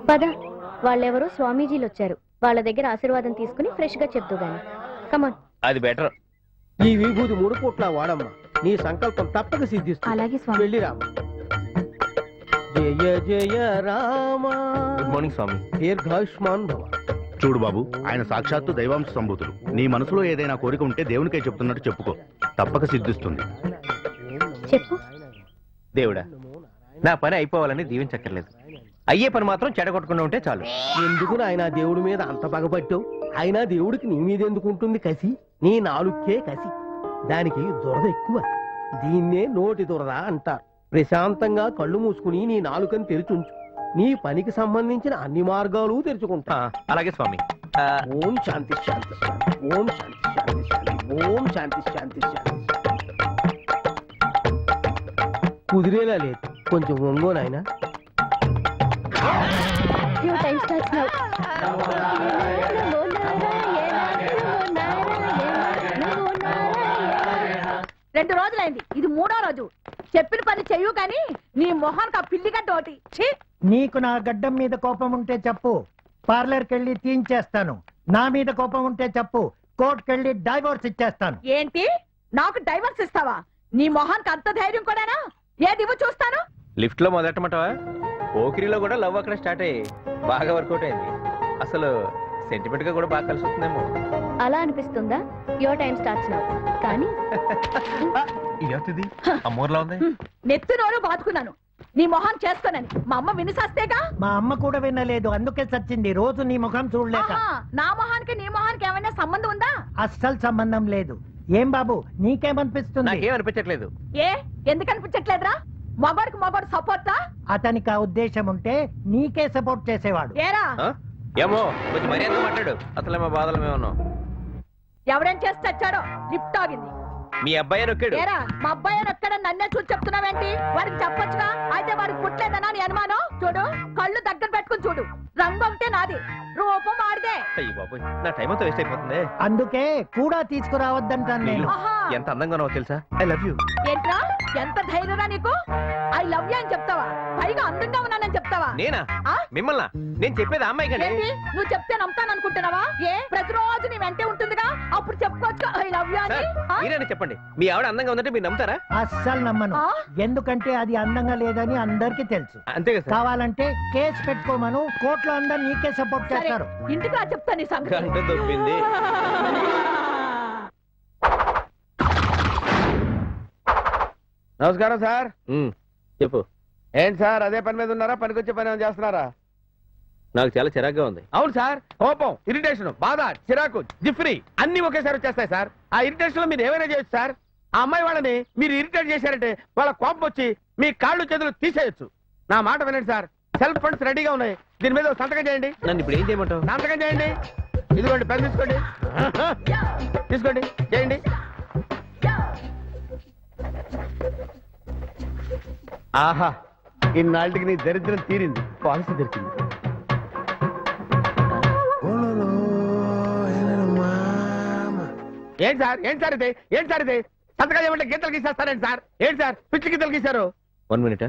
పద, వాళ్ళెవరో స్వామీజీలు వచ్చారు. వాళ్ళ దగ్గర ఆశీర్వాదం తీసుకుని ఫ్రెష్ గా చెప్తూ గాని. కమాన్. అది బెటర్. ఈ విభూతి 3 పూట్ల వాడమ్మా, నీ సంకల్పం తప్పక సిద్ధిస్తుంది. అలాగే స్వామి. వెళ్ళి రామ. జయ జయ రామ. గుడ్ మార్నింగ్ స్వామి. దీర్ఘాయుష్మాన్ భవ. చూడు బాబు, ఆయన సాక్షాత్తు దైవాంశ సంభూతుడు. నీ మనసులో ఏదైనా కోరిక ఉంటే దేవునికే చెప్తున్నట్టు చెప్పుకో, తప్పక సిద్ధిస్తుంది. చెప్పు. దేవుడా, నా పని అయిపోవాలని దీవించక్కర్లేదు. అయ్యే పని మాత్రం చెడగొట్టకుండా ఉంటే చాలు. ఎందుకు ఆయన దేవుడి మీద అంత పగపట్టావు? అయినా దేవుడికి నీ మీద ఎందుకు ఉంటుంది కసి? నీ నాలుకే కసి, దానికి దురద ఎక్కువ. దీన్నే నోటి దురద అంటారు. ప్రశాంతంగా కళ్ళు మూసుకుని నీ నాలుకని తెరిచుంచు. నీ పనికి సంబంధించిన అన్ని మార్గాలు తెరుచుకుంటా. అలాగే స్వామి. ఓం శాంతి శాంతి శాంతి. ఓం శాంతి శాంతి శాంతి. ఓం శాంతి శాంతి శాంతి. కుదిరేలా లేదు, కొంచెం ఒంగో నాయనా. Your time starts now. 2 రోజులైంది, ఇది 3వ రోజు. చెప్పిన పని చెయ్యు కానీ నీ మొహానికి ఆ పిల్లిగడ్డ ఒకటి. నీకు నా గడ్డం మీద కోపం ఉంటే చెప్పు, పార్లర్కి వెళ్ళి తీయించేస్తాను. నా మీద కోపం ఉంటే చెప్పు, కోర్టుకెళ్ళి డైవోర్స్ ఇచ్చేస్తాను. ఏంటి, నాకు డైవర్స్ ఇస్తావా? నీ మొహానికి అంత ధైర్యం కూడానా? ఏది ఇవ్వు చూస్తాను. లిఫ్ట్ లో మొదలెట్టమంటావా? పోకిరిలో కూడా లవ్ అక్కడ స్టార్ట్ అయ్యి బాగా వర్కౌట్ అయింది. అసలు సెంటిమెంట్ గా కూడా బాగా కలిసి వస్తుందేమో. అలా అనిపిస్తుందా? Your time starts now. కానీ ఇదేంటిది అమ్మోర్లా ఉంది. నెత్తి నోరు బాదుకున్నాను నీ మొహం చేసుకోనని. మా అమ్మ వినిసేస్తేగా. మా అమ్మ కూడా వినలేదు, అందుకే చచ్చింది. రోజు నీ ముఖం చూడలేక. నా మొహానికి నీ మొహానికి ఏమైనా సంబంధం ఉందా? అస్సలు సంబంధం లేదు. ఏం బాబు, నీకేమనిపిస్తుంది? నాకేమనిపించట్లేదు. ఏ ఎందుకు అనిపించట్లేదురా? మగోడికి మగోడు సపోర్టా? అతనికి ఆ ఉద్దేశం ఉంటే నీకే సపోర్ట్ చేసేవాడు. ఏరా ఏమో, కొంచెం మర్యాద మాట్లాడు. అసలే మా బాధలు మేము ఉన్నాం. ఎవడేం చేసి చచ్చాడో లిఫ్ట్ ఆగింది. మీ అబ్బాయి నొక్కాడు. ఏరా మా అబ్బాయి ఎక్కడ నన్నే చూసి చెప్తున్నావేంటి? వాడికి చెప్పొచ్చుగా. అయితే వాడికి పుట్టలేదనా నీ అనుమానం? చూడు, కళ్ళు దగ్గర పెట్టుకుని చూడు. రంగు ఒకటే నాది, రూపం ఆడిదే. అయ్యి బాబోయ్, నా టైం అంతా వేస్ట్ అయిపోతుంది. అందుకే కూడా తీసుకురావద్దంటాను నేను. ఎంత అందంగా ఉన్నావో తెలుసా? I love you. ఏంట్రా, ఎంత ధైర్యరా నీకు? ఐ లవ్ యూ అని చెప్తావా? పైగా అందంగా ఉన్నానని చెప్తావా? నేనా? మిమ్మల్ని? నేను చెప్పేది అమ్మాయి కండి. నువ్వు చెప్తే నమ్ముతాను అనుకుంటున్నావా? ఏ ప్రతిరోజు నీ వెంటే ఉంటుందిగా, అప్పుడు చెప్పుకోవచ్చు ఐ లవ్ యూ అని. మీరైనా చెప్పండి, మీ ఆవిడ అందంగా ఉందంటే మీరు నమ్ముతారా? అస్సలు నమ్మను. ఎందుకంటే అది అందంగా లేదని అందరికీ తెలుసు. అంతే కదా. కావాలంటే కేసు పెట్టుకోమను, కోర్టులో అందరు నీకే సపోర్ట్ చేస్తారు. ఇంటికి రా చెప్తా నీ సంగతి. గంట దొబ్బింది. నమస్కారం సార్. చెప్పు. ఏంటి సార్, అదే పని మీద ఉన్నారా? పనికొచ్చే పని ఏమైనా చేస్తున్నారా? నాకు చాలా చిరాగ్గా ఉంది. అవును సార్, కోపం, ఇరిటేషన్, బాధ, చిరాకు, జిఫ్రీ అన్ని ఒకేసారి వచ్చేస్తాయి సార్. ఆ ఇరిటేషన్ లో మీరు ఏమైనా చేయొచ్చు సార్. ఆ అమ్మాయి వాళ్ళని మీరు ఇరిటేట్ చేశారంటే వాళ్ళ కోపం వచ్చి మీ కాళ్ళు చేతులు తీసేయచ్చు. నా మాట వినండి సార్, సెల్ఫ్ ఫండ్స్ రెడీగా ఉన్నాయి. దీని మీద సంతకం చేయండి. నన్ను ఇప్పుడు ఏం చేయమంటావు? సంతకం చేయండి. ఇదిగోండి పెన్ తీసుకోండి. తీసుకోండి, చేయండి. ఆహా, ఇన్నాళ్ళకి నీ దరిద్రం తీరింది, పాలసీ దొరికింది. ఏంటి సార్, ఏంటి సార్ ఇది? ఏంటి సార్ ఇది? సంతకాలు ఏమంటే గీతలు గీసేస్తారేంటి సార్? ఏంటి సార్ పిచ్చి గీతలు గీశారు? 1 minute.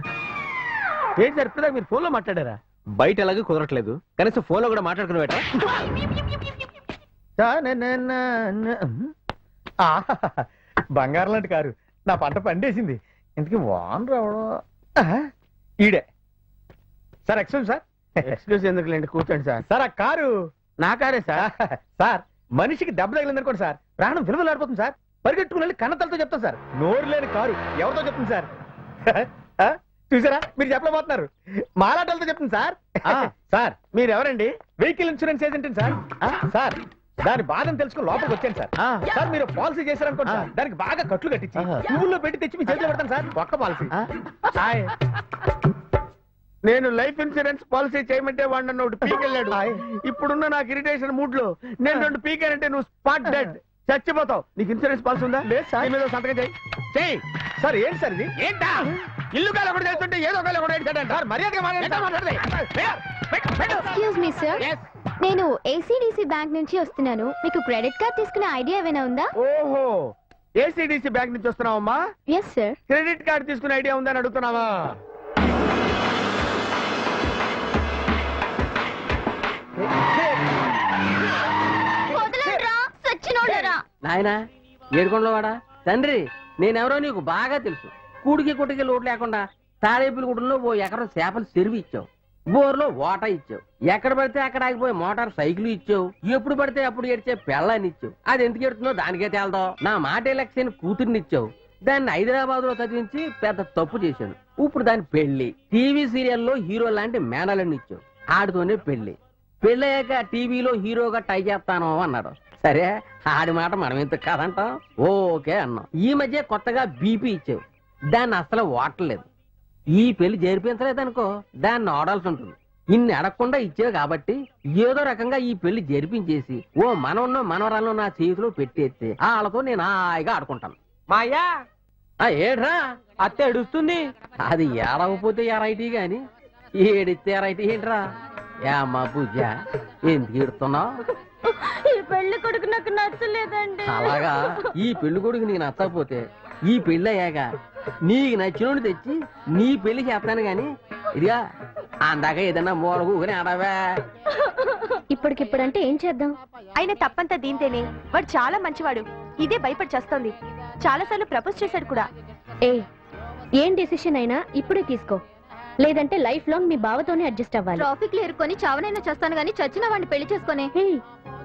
ఏంటి సార్ ఇప్పుడు మీరు ఫోన్ లో మాట్లాడారా? బయట ఎలాగో కుదరట్లేదు, కనీసం ఫోన్ లో కూడా మాట్లాడుకుని పెట్టా. బంగారం లాంటి కారు, నా పంట పండేసింది. ఇంతకీ వాన్ రావడం ఈడే సార్. Excuse sir. ఎక్స్క్యూజ్ ఎందుకులేండి, కూర్చోండి సార్. సార్ ఆ కారు నా కారే సార్. సార్ మనిషికి దెబ్బ తగిలిందనుకోండి సార్, ప్రాణం విలువలాడిపోతుంది సార్. పరిగెట్టుకుని వెళ్ళి కన్నతలతో చెప్తాను సార్. నోరు లేని కారు ఎవరితో చెప్తుంది సార్? చూసారా, మీరు చెప్పలేకపోతున్నారు. మాలాటలతో చెప్తుంది సార్. సార్ మీరు ఎవరండి? Vehicle insurance agent sir. Sir దాని బాధను తెలుసుకుని లోపలికి వచ్చాను సార్. సార్ మీరు పాలసీ చేశారనుకోండి సార్, దానికి బాగా కట్లు కట్టించి పువ్వుల్లో పెట్టి తెచ్చి మీ చేతిలో పెడతాను సార్. ఒక్క పాలసీ. నేను లైఫ్ ఇన్సూరెన్స్ పాలసీ చేయమంటే వాడు నన్ను ఒకటి పీకెళ్ళాడు. ఇప్పుడున్న నాకు ఇరిటేషన్ మూడ్ లో నేను 2 పీకానంటే నువ్వు స్పాట్ డెడ్, చచ్చిపోతావు. నీకు ఇన్సూరెన్స్ పాలసీ ఉందా? లేదు సార్. మీద సంతకం చేయి. సార్ ఏంటి సార్ ఇది? ఏంటా ఇల్లు కాల కూడా చేస్తుంటే ఏదో కాల కూడా సార్ మర్యాదగా మాట్లాడదే. ఎక్స్క్యూజ్ మీ సార్, నేను ఏసీడీసీ బ్యాంక్ నుంచి వస్తున్నాను. మీకు క్రెడిట్ కార్డ్ తీసుకునే ఐడియా ఏమైనా ఉందా? ఓహో, ఏసీడీసీ బ్యాంక్ నుంచి వస్తున్నావమ్మా? Yes sir. క్రెడిట్ కార్డ్ తీసుకునే ఐడియా ఉందని అడుగుతున్నావా? నాయనా ఏడుకొండలవాడా తండ్రి నేనెవరో నీకు బాగా తెలుసు. కూడికి కుటికి లోటు లేకుండా తాడేపులగూడెంలో ఓ ఎకరం చేపలు చెరువు ఇచ్చావు, బోర్లో వాటా ఇచ్చావు, ఎక్కడ పడితే అక్కడ ఆగిపోయి మోటార్ సైకిల్ ఇచ్చావు, ఎప్పుడు పడితే అప్పుడు ఏడ్చే పెళ్ళాన్ని ఇచ్చావు. అది ఎందుకు ఎడుతుందో దానికే తేలదో. నా మాట ఎలక్షన్ కూతుర్ని ఇచ్చావు, దాన్ని హైదరాబాద్ లో చదివించి పెద్ద తప్పు చేశాను. ఇప్పుడు దాని పెళ్లి టీవీ సీరియల్లో హీరో లాంటి మేనలని ఇచ్చావు, ఆడితోనే పెళ్లి. పెళ్ళయ్యాక టీవీలో హీరోగా ట్రై చేస్తాను అన్నాడు. సరే ఆడి మాట మనం ఎందుకు కాదంటాం, ఓకే అన్నాం. ఈ మధ్య కొత్తగా బీపీ ఇచ్చావు, దాన్ని అసలు వాడలేదు. ఈ పెళ్లి జరిపించలేదనుకో దాన్ని ఆడాల్సి ఉంటుంది. ఇన్ని అడగకుండా ఇచ్చావు కాబట్టి ఏదో రకంగా ఈ పెళ్లి జరిపించేసి ఓ మనవన్నో మనవరాలను నా చేతిలో పెట్టేస్తే వాళ్ళతో నేను హాయిగా ఆడుకుంటాను. మాయా ఏడ్రా అత్త ఎడుస్తుంది. అది ఏడవకపోతే ఎరైటీ గాని ఏడిస్తే ఎరైటీ ఏంట్రా? ఏమ్మా పూజ ఎందుకు ఎడుతున్నావు? ఈ పెళ్లి కొడుకు నాకు నచ్చలేదండి. అలాగా ఈ పెళ్లి కొడుకు నీకు నచ్చకపోతే ఈ పెళ్లి అయ్యాక నీకు నచ్చినోడు తెచ్చి నీ పెళ్లి చేస్తాను గాని ఇదిగా అందాక ఏదన్నా మూలగుని ఆడవా. ఇప్పటికిప్పుడంటే ఏం చేద్దాం? ఆయన తప్పంతా దీంతేనే. వాడు చాలా మంచివాడు, ఇదే భయపడి చేస్తోంది. చాలా సార్లు ప్రపోజ్ చేశాడు కూడా. ఏం డెసిషన్ అయినా ఇప్పుడే తీసుకో, లేదంటే లైఫ్ లాంగ్ మీ బావతోనే అడ్జస్ట్ అవ్వాలి. ట్రాఫిక్ లో ఎరుకొని చావనైనా చేస్తాను గానీ చచ్చిన వాడిని పెళ్లి చేసుకునే.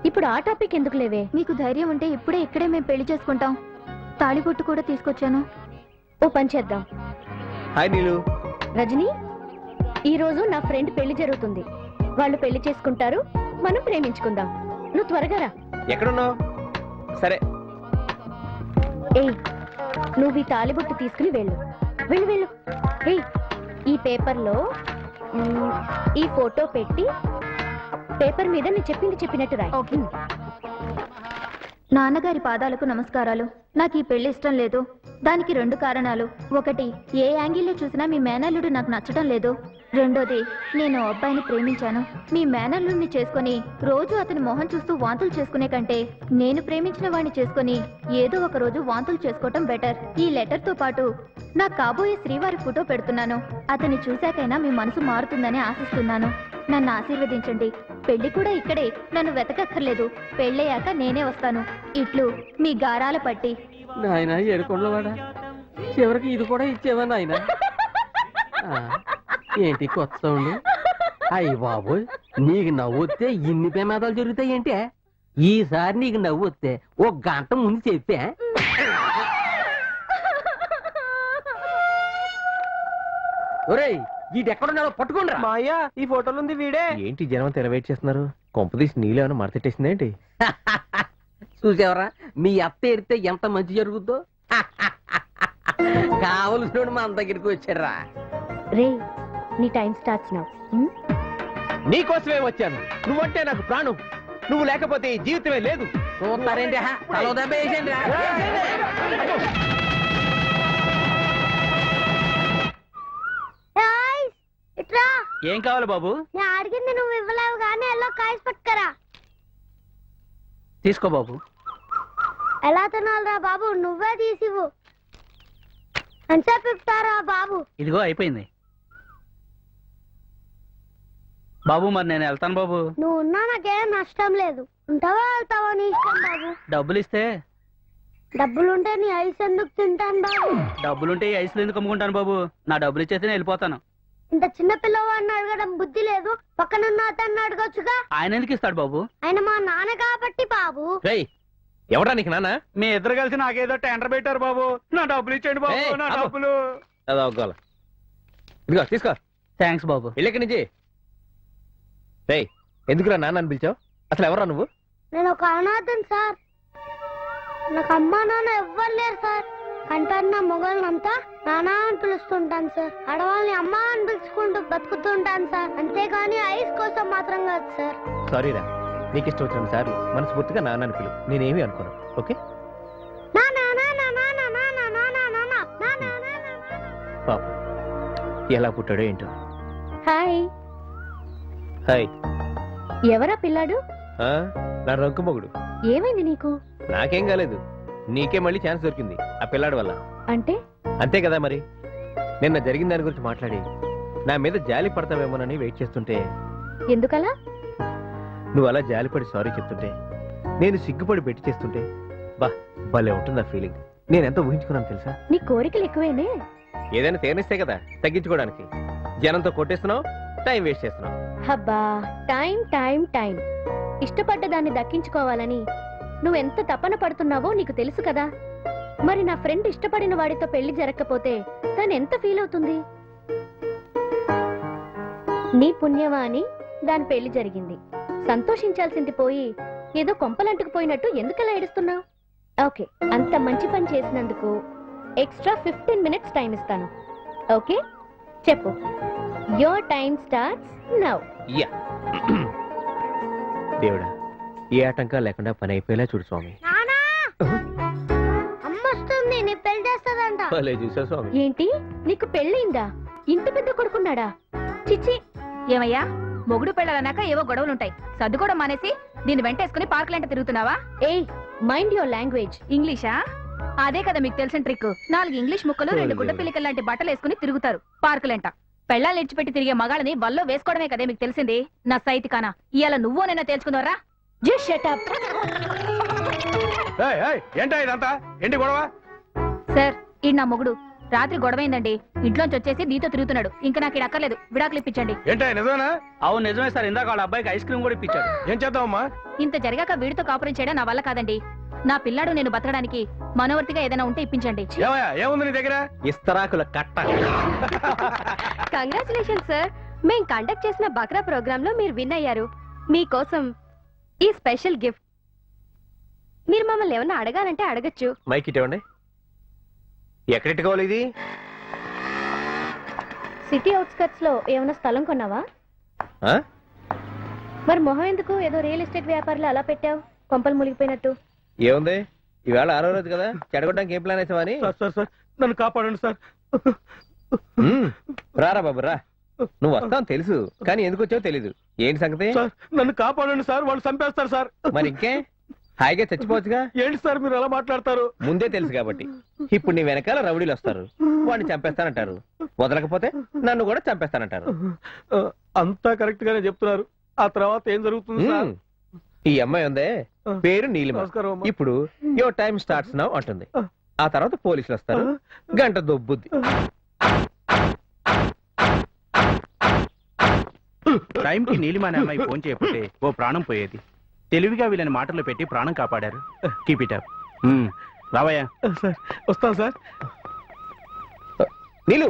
ఇప్పుడు ఆ టాపిక్ ఎందుకు లేవే? మీకు ధైర్యం ఉంటే ఇప్పుడే ఇక్కడే మేము పెళ్లి చేసుకుంటాం. తాళిబొట్టు కూడా తీసుకొచ్చాను. ఓ పని చేద్దాం. హాయ్ నీలు. రజనీ, ఈ రోజు నా ఫ్రెండ్ పెళ్లి జరుగుతుంది. వాళ్ళు పెళ్లి చేసుకుంటారు, మనం ప్రేమించుకుందాం. నువ్వు త్వరగా రా. ఎక్కడున్నావు? సరే నువ్వు ఈ తాళిబొట్టు తీసుకుని వెళ్ళు. వెళ్ళు వెళ్ళు. ఈ పేపర్లో ఈ ఫోటో పెట్టి పేపర్ మీద నేను చెప్పినట్టు రాయి. నాన్నగారి పాదాలకు నమస్కారాలు. నాకు ఈ పెళ్లి ఇష్టం లేదు. దానికి 2 కారణాలు. ఒకటి, ఏ యాంగిల్లో చూసినా మీ మేనల్లుడు నాకు నచ్చడం లేదు. రెండోది, నేను అబ్బాయిని ప్రేమించాను. మీ మేనల్లుడిని చేసుకుని రోజు అతని మొహం చూస్తూ వాంతులు చేసుకునే కంటే నేను ప్రేమించిన వాడిని చేసుకుని ఏదో ఒక రోజు వాంతులు చేసుకోవటం బెటర్. ఈ లెటర్ తో పాటు నా కాబోయే శ్రీవారి ఫోటో పెడుతున్నాను. అతన్ని చూశాకైనా మీ మనసు మారుతుందని ఆశిస్తున్నాను. నన్ను ఆశీర్వదించండి. పెళ్లి కూడా ఇక్కడే, నన్ను వెతకక్కర్లేదు. పెళ్ళయ్యాక నేనే వస్తాను. ఇట్లు మీ గారాల పట్టి. నాయన ఏడుకొండలవాడా చివరికి ఇది కూడా ఇచ్చేవా నాయన? ఏంటి కొత్త సౌండ్? అయ్యి బాబోయ్, నీకు నవ్వొస్తే ఇన్ని ప్రమాదాలు జరుగుతాయి ఏంటి? ఈసారి నీకు నవ్వొస్తే 1 గంట ముందు చెప్పా. ఒరేయ్ వీటి ఎక్కడున్నాడో పట్టుకుండ్రా. మాయా ఈ ఫోటోలు ఉంది వీడే. ఏంటి జనం తెర వెయిట్ చేస్తున్నారు? కొంపదీసి నీళ్ళు ఏమైనా మడతెట్టేసింది ఏంటి? చూసావరా మీ అత్త ఎడితే ఎంత మంచి జరుగుద్దో. కావలసిన మన దగ్గరికి వచ్చారా? రే, నీ టైం స్టార్ట్స్ నౌ. నీకోసమే వచ్చాను. నువ్వంటే నాకు ప్రాణం. నువ్వు లేకపోతే ఈ జీవితమే లేదు. చూస్తారేంటి? తలో దెబ్బ వేసేయండి రా. ఏం కావాలి బాబు? నేను అడిగింది నువ్వు ఇవ్వలేవు కానీ ఎల్లో కాయస్ పట్టుకరా. తీసుకో బాబు. ఎలా తినాలిరా బాబు? నువ్వే తీసివు. ఎంతసేపు ఇస్తారా బాబు? ఇదిగో అయిపోయింది బాబు. మరి నేను వెళ్తాను బాబు. నువ్వు ఉన్నా నాకేం నష్టం లేదు. ఉంటావా వెళ్తావా నీ ఇష్టం బాబు. డబ్బులు ఇస్తే? డబ్బులుంటే నీ ఐస్ ఎందుకు తింటాను బాబు? డబ్బులుంటే ఈ ఐస్లు ఎందుకు అమ్ముకుంటాను బాబు? నా డబ్బులు ఇచ్చేస్తే నేను వెళ్ళిపోతాను. ఇంత చిన్న పిల్లవాడిని అడగడం బుద్ధి లేదు. పక్కనున్న అతన్ని అడగొచ్చుగా. ఆయన ఎందుకు ఇస్తాడు బాబు? ఆయన మా నాన్న కాబట్టి బాబు. రేయ్, ఎవడా నీకు నాన్న? మీ ఇద్దరు కలిసి నాకేదో టెండర్ పెట్టారు బాబు. నా డబ్బులు ఇచ్చేయండి బాబు. ఏయ్, నా ఆపు. డబ్బులు. ఇదిగో తీసుకో. థ్యాంక్స్ బాబు. ఇళ్ళకి నుంచి. రేయ్, ఎందుకురా నాన్న అని పిలిచావు? అసలు ఎవరా నువ్వు? నేను ఒక అనాథం సార్. నాకు అమ్మా నాన్న ఎవ్వరు లేరు సార్. కంటన్న మొగలనంతా నానా అని పిలుస్తుంటాను సార్. ఆడవాళ్ళని అమ్మా అని పిలుచుకుంటూ బతుకుతుంటాను సార్. అంతేగాని ఐస్ కోసం మాత్రం కాదు సార్. సారీరా, నీకు ఇష్టం వచ్చిన సార్లు మనస్ఫూర్తిగా నాన్న అని పిలువు. నేనేమి అనుకోను. ఓకే? పాప ఎలా పుట్టాడో ఏంటో. హాయ్. హాయ్. ఎవరా పిల్లాడు? నా రంకు మొగుడు. ఏమైంది నీకు? నాకేం కాలేదు. నీకే మళ్ళీ ఛాన్స్ దొరికింది ఆ పిల్లాడి వల్ల. అంటే? అంతే కదా మరి. నిన్న జరిగిన దాని గురించి మాట్లాడి నా మీద జాలి పడతావేమోనని వెయిట్ చేస్తుంటే, ఎందుకలా? నువ్వు అలా జాలిపడి సారీ చెప్తుంటే, నేను సిగ్గుపడి పెట్టి చేస్తుంటే బా భలే ఉంటుంది ఆ ఫీలింగ్. నేను ఎంత ఊహించుకున్నాను తెలుసా? నీ కోరికలు ఎక్కువేనే. ఏదైనా తేనిస్తే కదా తగ్గించుకోవడానికి. జనంతో కొట్టేస్తున్నావు, టైం వేస్ట్ చేస్తున్నావు. హబ్బా, టైం టైం టైం. ఇష్టపడ్డ దాన్ని దక్కించుకోవాలని నువ్వెంత తపన పడుతున్నావో నీకు తెలుసు కదా. మరి నా ఫ్రెండ్ ఇష్టపడిన వాడితో పెళ్లి జరగకపోతే తను ఎంత ఫీల్ అవుతుంది? నీ పుణ్యమా అని దాని పెళ్లి జరిగింది. సంతోషించాల్సింది పోయి ఏదో కొంపలంటుకు పోయినట్టు ఎందుకలా ఏడుస్తున్నావు? ఓకే, అంత మంచి పని చేసినందుకు ఎక్స్ట్రా 15 minutes టైం ఇస్తాను. ఓకే, చెప్పు. Your time starts now. Yeah దేవుడా, ఏ ఆటంకాలు లేకుండా పని అయిపోయేలా చూడు స్వామి. భలే చూసా స్వామి. ఏంటి, నీకు పెళ్ళయిందా? ఇంత పెద్ద కొడుకున్నాడా? చిచ్చి. ఏమయ్యా, మొగుడు పెళ్ళాలన్నాక ఏవో గొడవలుంటాయి. సర్దుకోవడం మానేసి దీన్ని వెంటేసుకుని పార్కులంట తిరుగుతున్నావా? ఏయ్, మైండ్ యువర్ లాంగ్వేజ్. ఇంగ్లీషా? అదే కదా మీకు తెలిసిన ట్రిక్. 4 ఇంగ్లీష్ ముక్కలు 2 గుడ్డ పిల్లికల లాంటి బట్టలు వేసుకుని తిరుగుతారు పార్కులంట. పెళ్ళాలు ఇచ్చిపెట్టి తిరిగే మగాళ్ళని బల్లో వేసుకోవడమే కదే మీకు తెలిసింది. నా సైతి కానా, ఇవాళ నువ్వోనైనా తేల్చుకుందారా? Just shut up. ఏంటా ఇదంతా? ఏంటి గొడవ? సార్, ఈ నా మొగుడు రాత్రి గొడవైందండి. ఇంట్లోంచి వచ్చేసి దీంతో తిరుగుతున్నాడు. ఇంకా నాకు ఇది అక్కర్లేదు, విడాకులు ఇప్పించండి. ఏంటా నిజమేనా? అవును నిజమే సార్. ఇందాక వాళ్ళ అబ్బాయికి ఐస్ క్రీమ్ కూడా ఇప్పించాడు. ఏం చేద్దామమ్మా? ఇంత జరిగాక వీడితో కాపురం చేయడం నా వల్ల కాదండి. నా పిల్లాడు నేను బతకడానికి మనవర్తిగా ఏదైనా ఉంటే ఇప్పించండి. ఏమయ్యా, ఏముంది నీ దగ్గర? ఇస్తరాకుల కట్ట. కంగ్రాచులేషన్ సార్, మేం కండక్ట్ చేసిన బక్రా ప్రోగ్రామ్ లో మీరు విన్ అయ్యారు. మీకోసం ఈ స్పెషల్ గిఫ్ట్. మీరు మమ్మల్ని ఏమన్నా అడగాలంటే అడగచ్చు. మైక్ ఇవ్వండి. ఎక్కడెట్టుకోవాలి ఇది? సిటీ అవుట్స్కట్స్ లో ఏమైనా స్థలం కొన్నావా? ఆ? మరి మొహం ఎందుకు ఏదో రియల్ ఎస్టేట్ వ్యాపారులు అలా పెట్టావు, కొంపలు మునిగిపోయినట్టు? ఏముంది, ఇవాళ 6వ రోజు కదా, చెడగొట్టడానికి ఏం ప్లాన్ వేసావని. సార్ నన్ను కాపాడండి సార్. రారా బాబు రా. నువ్వు వస్తావు తెలుసు, కానీ ఎందుకు వచ్చావో తెలీదు. ఏంటి సంగతి? సార్ నన్ను కాపాడండి సార్, వాళ్ళు చంపేస్తారు సార్. మరి ఇంకే హాయిగా చచ్చిపోవచ్చుగా. ఏంటి సార్ మీరు ఎలా మాట్లాడతారు? ముందే తెలుసు కాబట్టి. ఇప్పుడు నీ వెనకాల రౌడీలు వస్తారు, వాడిని చంపేస్తానంటారు. వదలకపోతే నన్ను కూడా చంపేస్తానంటారు. అంతా కరెక్ట్ గానే చెప్తున్నారు. ఆ తర్వాత ఏం జరుగుతుంది సార్? ఈ అమ్మాయి ఉందే, పేరు నీలిమ. నమస్కారం అమ్మా. ఇప్పుడు యువర్ టైం స్టార్ట్స్ నౌ అంటుంది. ఆ తర్వాత పోలీసులు వస్తారు, గంట దొబ్బుద్ది. టైంకి నీలిమ అనే అమ్మాయి ఫోన్ చేయకపోతే ఓ ప్రాణం పోయేది. తెలివిగా వీళ్ళని మాటల్లో పెట్టి ప్రాణం కాపాడారు. Keep it up. రావయ్యా. సార్ వస్తాను సార్. నీలు